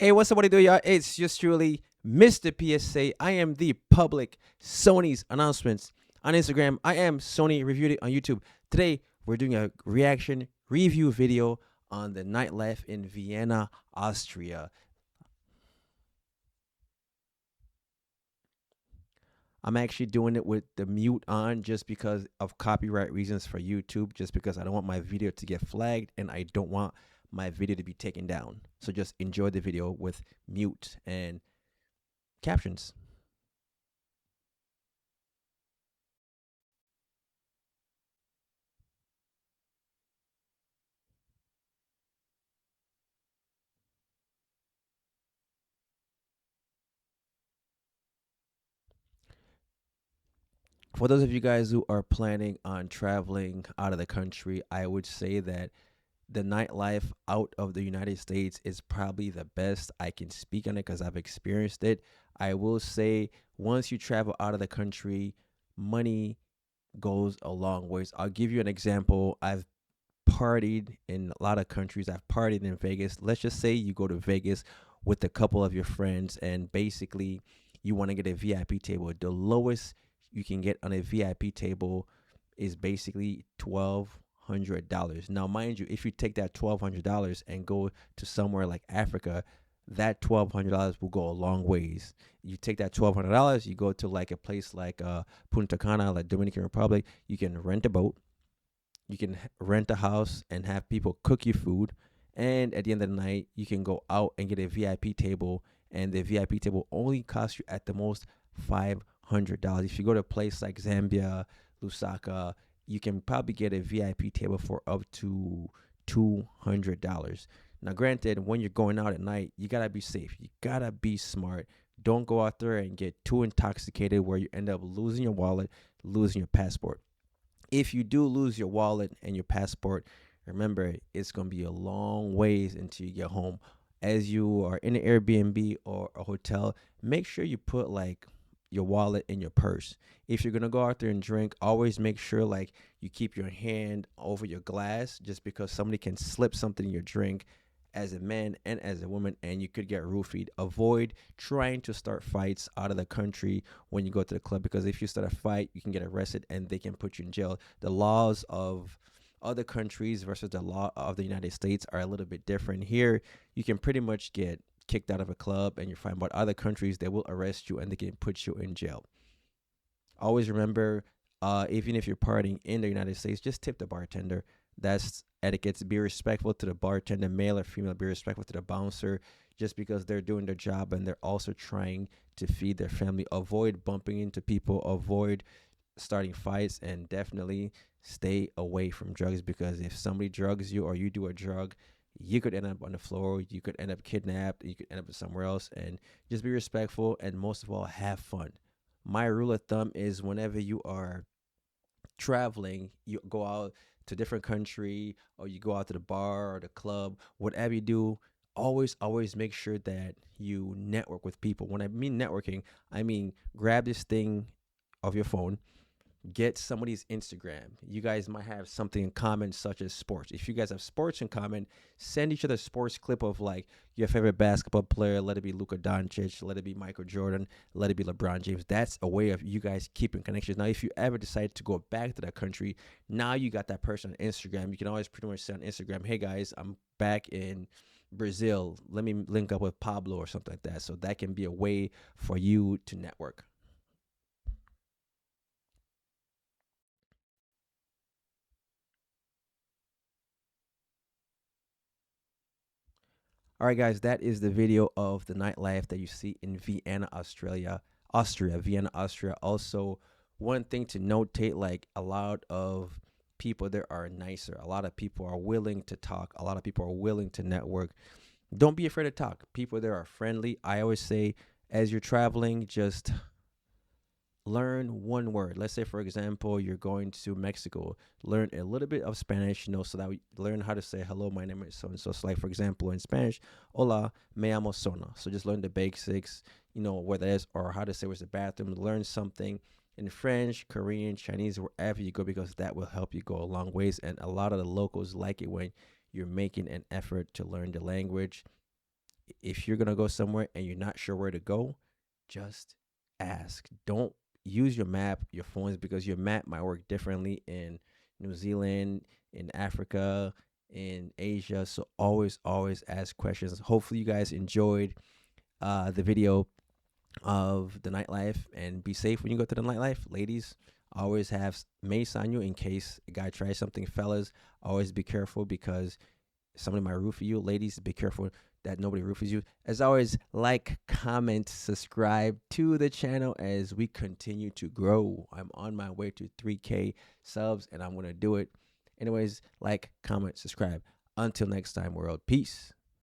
Hey, what's up? What do, y'all? It's just truly Mr. PSA. I am the public Sony's announcements on Instagram. I am Sony Reviewed It on YouTube. Today, we're doing a reaction review video on the nightlife in Vienna, Austria. I'm actually doing it with the mute on just because of copyright reasons for YouTube, just because I don't want my video to get flagged and I don't want my video to be taken down. So just enjoy the video with mute and captions. For those of you guys who are planning on traveling out of the country, I would say that the nightlife out of the United States is probably the best. I can speak on it because I've experienced it. I will say once you travel out of the country, money goes a long ways. I'll give you an example. I've partied in a lot of countries. I've partied in Vegas. Let's just say you go to Vegas with a couple of your friends and basically you want to get a VIP table. The lowest you can get on a VIP table is basically $1,200. Now, mind you, if you take that $1,200 and go to somewhere like Africa, that $1,200 will go a long ways. You take that $1,200, you go to like a place like Punta Cana, like Dominican Republic, you can rent a boat, you can rent a house and have people cook you food. And at the end of the night, you can go out and get a VIP table. And the VIP table only costs you at the most $500. If you go to a place like Zambia, Lusaka, you can probably get a VIP table for up to $200. Now, granted, when you're going out at night, you gotta be safe. You gotta be smart. Don't go out there and get too intoxicated where you end up losing your wallet, losing your passport. If you do lose your wallet and your passport, remember it's going to be a long ways until you get home. As you are in an Airbnb or a hotel, make sure you put like your wallet in your purse. If you're going to go out there and drink, always make sure like you keep your hand over your glass just because somebody can slip something in your drink as a man and as a woman and you could get roofied. Avoid trying to start fights out of the country when you go to the club because if you start a fight, you can get arrested and they can put you in jail. The laws of other countries versus the law of the United States are a little bit different. Here, you can pretty much get kicked out of a club and you're fine, but other countries they will arrest you and they can put you in jail. Always remember, even if you're partying in the United States, just tip the bartender. That's etiquette. Be respectful to the bartender, male or female. Be respectful to the bouncer, just because they're doing their job and they're also trying to feed their family. Avoid bumping into people. Avoid starting fights, and definitely stay away from drugs because if somebody drugs you or you do a drug, you could end up on the floor. You could end up kidnapped. You could end up somewhere else. And just be respectful and most of all, have fun. My rule of thumb is whenever you are traveling, you go out to different country or you go out to the bar or the club, whatever you do, always make sure that you network with people. When I mean networking, I mean grab this thing of your phone, get somebody's Instagram. You guys might have something in common, such as sports. If you guys have sports in common, send each other a sports clip of like your favorite basketball player. Let it be Luka Doncic, let it be Michael Jordan, let it be LeBron James. That's a way of you guys keeping connections. Now, if you ever decide to go back to that country, now you got that person on Instagram. You can always pretty much say on Instagram, "Hey guys, I'm back in Brazil. Let me link up with Pablo or something like that." So that can be a way for you to network. All right, guys, that is the video of the nightlife that you see in Vienna, Vienna, Austria. Also, one thing to notate, like a lot of people there are nicer. A lot of people are willing to talk. A lot of people are willing to network. Don't be afraid to talk. People there are friendly. I always say, as you're traveling, just learn one word. Let's say, for example, you're going to Mexico. Learn a little bit of Spanish, so that we learn how to say hello. My name is so and so. So, like for example, in Spanish, hola, me llamo Sona. So just learn the basics. Where that is, or how to say where's the bathroom. Learn something in French, Korean, Chinese, wherever you go, because that will help you go a long ways. And a lot of the locals like it when you're making an effort to learn the language. If you're gonna go somewhere and you're not sure where to go, just ask. Don't use your map, your phones, because your map might work differently in New Zealand, in Africa, in Asia. So always ask questions. Hopefully you guys enjoyed the video of the nightlife, and be safe when you go to the nightlife. Ladies, always have mace on you in case a guy tries something. Fellas, always be careful because somebody might roofie you. Ladies, be careful that nobody roofies you. As always, like, comment, subscribe to the channel as we continue to grow. I'm on my way to 3K subs, and I'm going to do it. Anyways, like, comment, subscribe. Until next time, world. Peace.